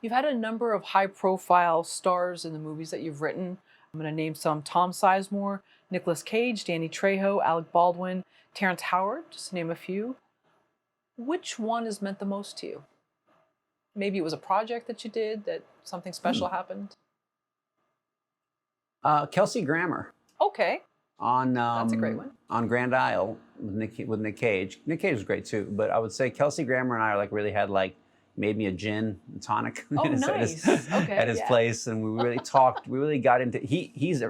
You've had a number of high-profile stars in the movies that you've written. I'm going to name some: Tom Sizemore, Nicolas Cage, Danny Trejo, Alec Baldwin, Terrance Howard, just to name a few. Which one has meant the most to you? Maybe it was a project that you did that something special happened. Kelsey Grammer Okay, on that's a great one. on Grand Isle with Nick Cage. Nick Cage was great too, but I would say Kelsey Grammer and I are like really had like made me a gin and tonic Oh, at nice. Okay, at his yeah. place, and we really talked. We really got into. He's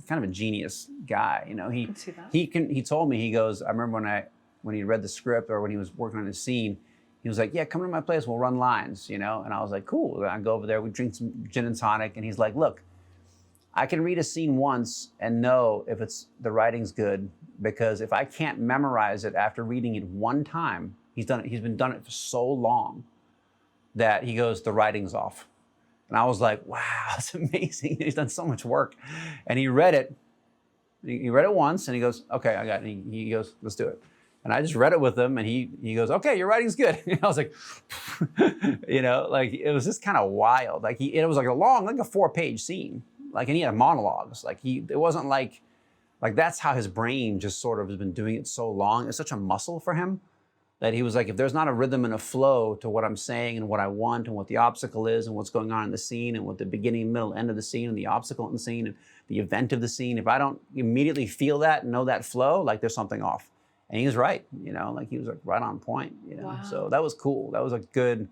kind of a genius guy, you know. I can see that. He told me, he goes, I remember when he read the script or when he was working on his scene, he was like, yeah, come to my place, we'll run lines, you know. And I was like, cool. I go over there, we drink some gin and tonic, and he's like, look, I can read a scene once and know if the writing's good, because if I can't memorize it after reading it one time, he's been done it for so long that he goes, the writing's off. And I was like, wow, that's amazing. He's done so much work. And he read it. He read it once and he goes, okay, I got it. And he goes, let's do it. And I just read it with him and he goes, okay, your writing's good. And I was like, you know, like it was just kind of wild. Like it was like a 4-page scene. Like, and he had monologues. Like it wasn't like that's how his brain just sort of has been doing it so long. It's such a muscle for him that he was like, if there's not a rhythm and a flow to what I'm saying and what I want and what the obstacle is and what's going on in the scene and what the beginning, middle, end of the scene and the obstacle in the scene and the event of the scene, if I don't immediately feel that and know that flow, like there's something off. And he was right, you know, like he was like right on point, you know. Wow. So that was cool. That was a good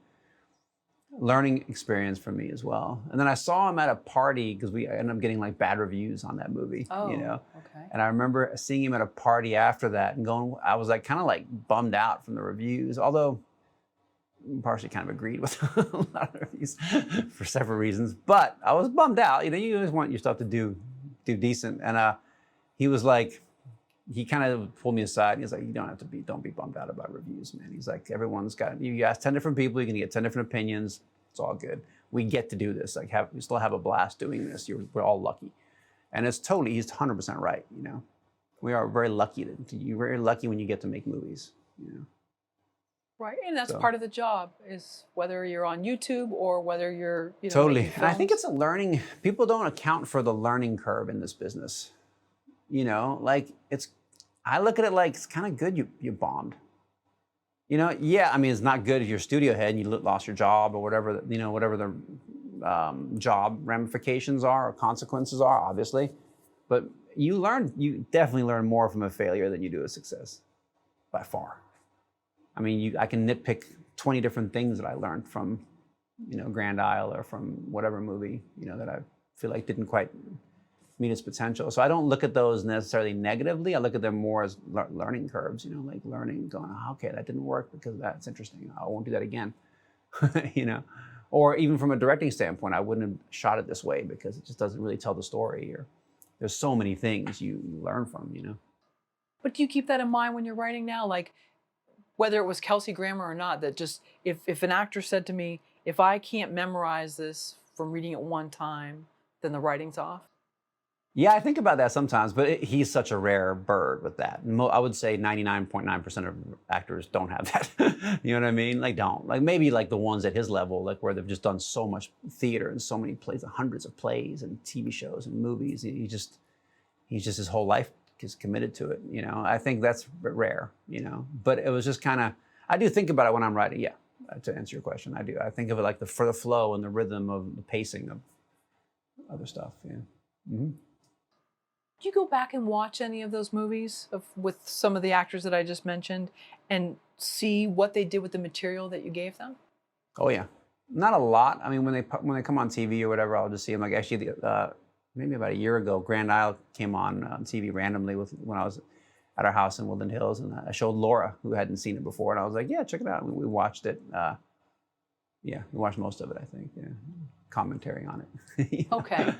learning experience for me as well. And then I saw him at a party because we ended up getting like bad reviews on that movie, you know. Okay. And I remember seeing him at a party after that and going, I was like kind of like bummed out from the reviews, although partially kind of agreed with a lot of reviews for several reasons. But I was bummed out. You know, you always want your stuff to do decent. And he was like, he kind of pulled me aside and he's like, don't be bummed out about reviews, man. He's like, you ask 10 different people, you can get 10 different opinions. It's all good. We get to do this. Like we still have a blast doing this. We're all lucky. And he's 100% right, you know. We are very lucky you're very lucky when you get to make movies, you know. Right, and that's part of the job, is whether you're on YouTube or whether you're, you know, totally. making And I think films. it's a learning, people don't account for the learning curve in this business. You know, like I look at it like it's kind of good you bombed. You know, yeah, I mean, it's not good if you're a studio head and you lost your job or whatever, you know, whatever the job ramifications are or consequences are, obviously. But you definitely learn more from a failure than you do a success, by far. I mean, I can nitpick 20 different things that I learned from, you know, Grand Isle or from whatever movie, you know, that I feel like didn't quite meet its potential. So I don't look at those necessarily negatively. I look at them more as learning curves, you know, like learning, going, oh, okay, that didn't work because that's interesting. I won't do that again, you know. Or even from a directing standpoint, I wouldn't have shot it this way because it just doesn't really tell the story. Or there's so many things you learn from, you know. But do you keep that in mind when you're writing now? Like, whether it was Kelsey Grammer or not, that just, if an actor said to me, if I can't memorize this from reading it one time, then the writing's off? Yeah, I think about that sometimes, but he's such a rare bird with that. I would say 99.9% of actors don't have that. You know what I mean? Like, don't. Like, maybe like the ones at his level, like where they've just done so much theater and so many plays, hundreds of plays and TV shows and movies. He's just his whole life is committed to it, you know? I think that's rare, you know? But it was just kind of, I do think about it when I'm writing, yeah, to answer your question, I do. I think of it like for the flow and the rhythm of the pacing of other stuff, yeah. Mm-hmm. Do you go back and watch any of those movies with some of the actors that I just mentioned and see what they did with the material that you gave them? Oh yeah, not a lot. I mean, when they come on TV or whatever, I'll just see them. Like actually, maybe about a year ago, Grand Isle came on TV randomly when I was at our house in Woodland Hills, and I showed Laura, who hadn't seen it before, and I was like, yeah, check it out. And we watched it. Yeah, we watched most of it, I think. Yeah. Commentary on it. Okay.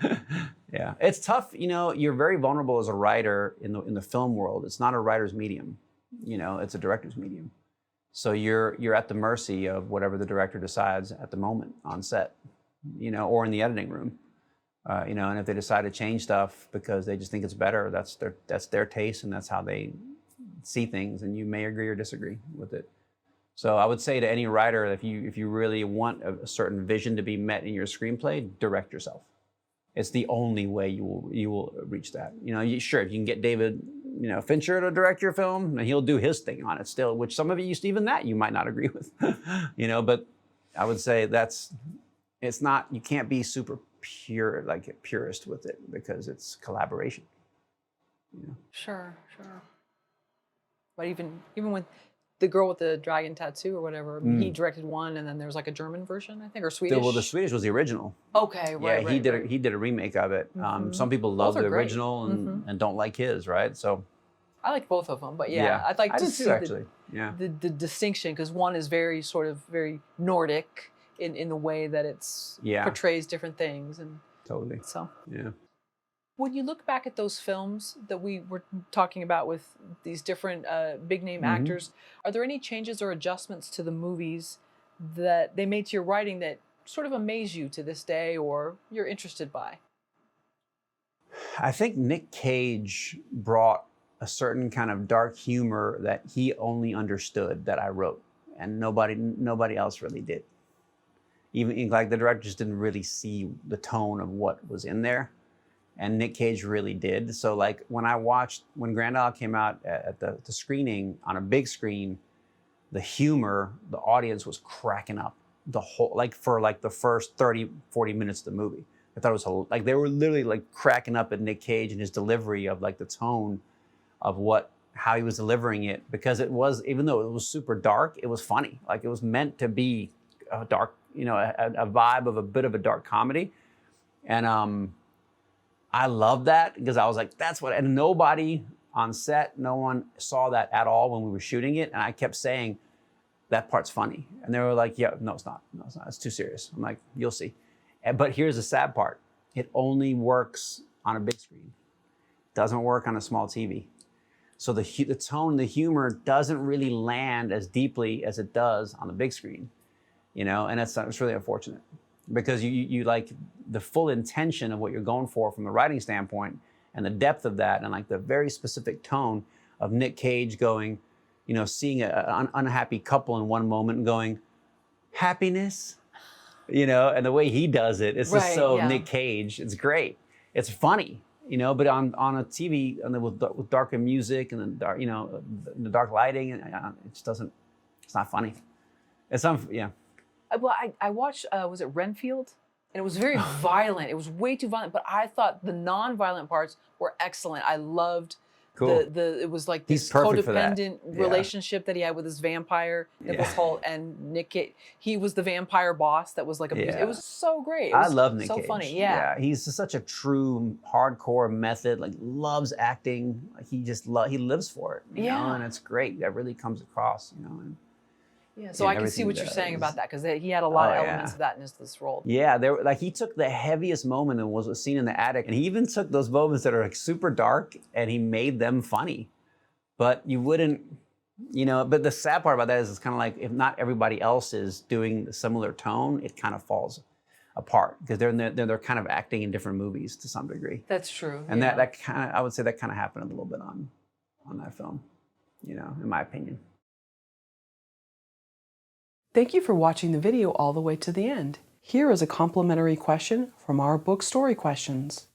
Yeah, it's tough. You know, you're very vulnerable as a writer in the film world. It's not a writer's medium. You know, it's a director's medium. So you're at the mercy of whatever the director decides at the moment on set, you know, or in the editing room. You know, and if they decide to change stuff because they just think it's better, that's their taste and that's how they see things, and you may agree or disagree with it. So I would say to any writer, if you really want a certain vision to be met in your screenplay, direct yourself. It's the only way you will reach that. You know, sure, if you can get David, you know, Fincher to direct your film, and he'll do his thing on it still, which some of it, even that you might not agree with, you know. But I would say it's not. You can't be super pure, like a purist with it, because it's collaboration. You know? Sure. But even with the girl with the dragon tattoo or whatever, he directed one, and then there's like a German version, I think, or Swedish. Well, the Swedish was the original. Okay, right. Yeah, he did a remake of it. Some people love the original and don't like his, right? So I like both of them, but yeah. I'd like to see actually. The distinction, because one is very very Nordic in the way that it's portrays different things, and totally. So yeah. When you look back at those films that we were talking about with these different big name actors, are there any changes or adjustments to the movies that they made to your writing that sort of amaze you to this day or you're interested by? I think Nick Cage brought a certain kind of dark humor that he only understood, that I wrote, and nobody else really did. Even like the directors didn't really see the tone of what was in there. And Nick Cage really did. So like when Grand Isle came out at the screening on a big screen, the humor, the audience was cracking up the whole, for the first 30, 40 minutes of the movie. I thought it was like, they were literally like cracking up at Nick Cage and his delivery of like the tone of how he was delivering it, because it was, even though it was super dark, it was funny. Like it was meant to be a dark, you know, a vibe of a bit of a dark comedy. And I love that, because I was like, that's what, and nobody on set, no one saw that at all when we were shooting it. And I kept saying, that part's funny. And they were like, yeah, no, it's not. No, it's not. It's too serious. I'm like, you'll see. But here's the sad part. It only works on a big screen. It doesn't work on a small TV. So the tone, the humor doesn't really land as deeply as it does on the big screen, you know, and it's really unfortunate. Because you like the full intention of what you're going for from the writing standpoint, and the depth of that, and like the very specific tone of Nick Cage going, you know, seeing an unhappy couple in one moment and going, happiness, you know, and the way he does it, it's just so Nick Cage. It's great. It's funny, you know, but on a TV and with darker music and then dark, you know, the dark lighting, and it just doesn't. It's not funny. Yeah. Well, I watched, was it Renfield? And it was very violent. It was way too violent, but I thought the non-violent parts were excellent. I loved it was like this codependent relationship that he had with his vampire, Nicholas Hoult, and Nick Cage. He was the vampire boss that was like it was so great. I love Nick Cage. So funny, yeah. He's just such a true hardcore method, like loves acting. Like he lives for it, you know, and it's great. That really comes across, you know. Yeah, so I can see what you're saying about that, because he had a lot of elements of that in this role. Yeah, he took the heaviest moment and was a scene in the attic, and he even took those moments that are like super dark and he made them funny. But you wouldn't, you know. But the sad part about that is, it's kind of like, if not everybody else is doing a similar tone, it kind of falls apart, because they're kind of acting in different movies to some degree. That's true. And that kind of, I would say that kind of happened a little bit on that film, you know, in my opinion. Thank you for watching the video all the way to the end. Here is a complimentary question from our book Story Questions.